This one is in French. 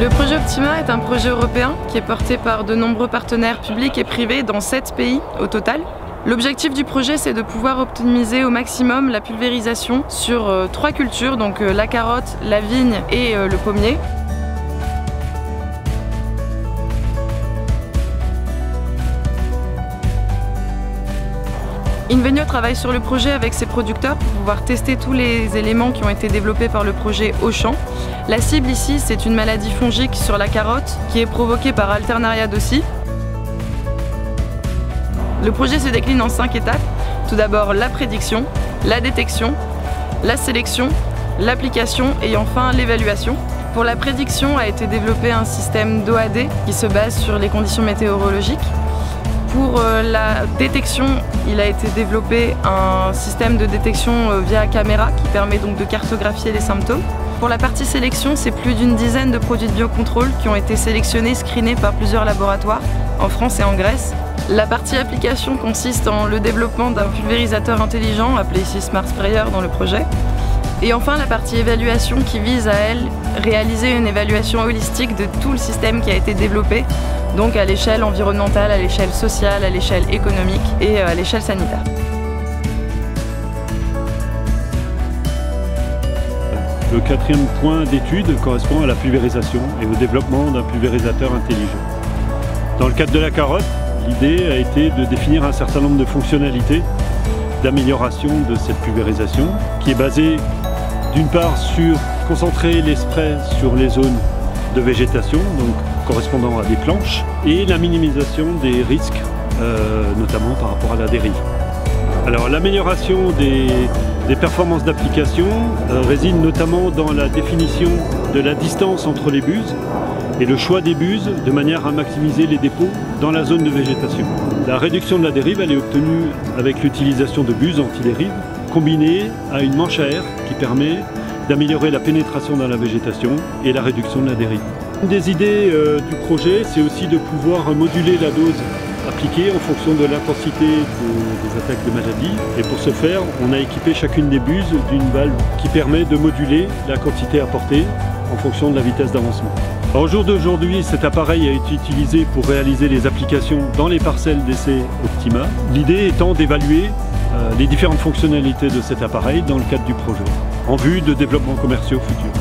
Le projet Optima est un projet européen qui est porté par de nombreux partenaires publics et privés dans 7 pays au total. L'objectif du projet, c'est de pouvoir optimiser au maximum la pulvérisation sur 3 cultures, donc la carotte, la vigne et le pommier. Invenio travaille sur le projet avec ses producteurs pour pouvoir tester tous les éléments qui ont été développés par le projet au champ. La cible ici, c'est une maladie fongique sur la carotte qui est provoquée par Alternaria docci. Le projet se décline en 5 étapes. Tout d'abord la prédiction, la détection, la sélection, l'application et enfin l'évaluation. Pour la prédiction a été développé un système d'OAD qui se base sur les conditions météorologiques. Pour la détection, il a été développé un système de détection via caméra qui permet donc de cartographier les symptômes. Pour la partie sélection, c'est plus d'une dizaine de produits de biocontrôle qui ont été sélectionnés, screenés par plusieurs laboratoires en France et en Grèce. La partie application consiste en le développement d'un pulvérisateur intelligent appelé ici Smart Sprayer dans le projet. Et enfin la partie évaluation qui vise à elle réaliser une évaluation holistique de tout le système qui a été développé, donc à l'échelle environnementale, à l'échelle sociale, à l'échelle économique et à l'échelle sanitaire. Le 4e point d'étude correspond à la pulvérisation et au développement d'un pulvérisateur intelligent. Dans le cadre de la carotte, l'idée a été de définir un certain nombre de fonctionnalités d'amélioration de cette pulvérisation qui est basée d'une part sur concentrer les sprays sur les zones de végétation, donc correspondant à des planches, et la minimisation des risques, notamment par rapport à la dérive. Alors l'amélioration des performances d'application réside notamment dans la définition de la distance entre les buses et le choix des buses de manière à maximiser les dépôts dans la zone de végétation. La réduction de la dérive elle est obtenue avec l'utilisation de buses anti-dérive combinée à une manche à air qui permet d'améliorer la pénétration dans la végétation et la réduction de la dérive. Une des idées du projet, c'est aussi de pouvoir moduler la dose appliquée en fonction de l'intensité des attaques de maladie. Et pour ce faire, on a équipé chacune des buses d'une valve qui permet de moduler la quantité apportée en fonction de la vitesse d'avancement. Au jour d'aujourd'hui, cet appareil a été utilisé pour réaliser les applications dans les parcelles d'essai Optima. L'idée étant d'évaluer les différentes fonctionnalités de cet appareil dans le cadre du projet, en vue de développements commerciaux futurs.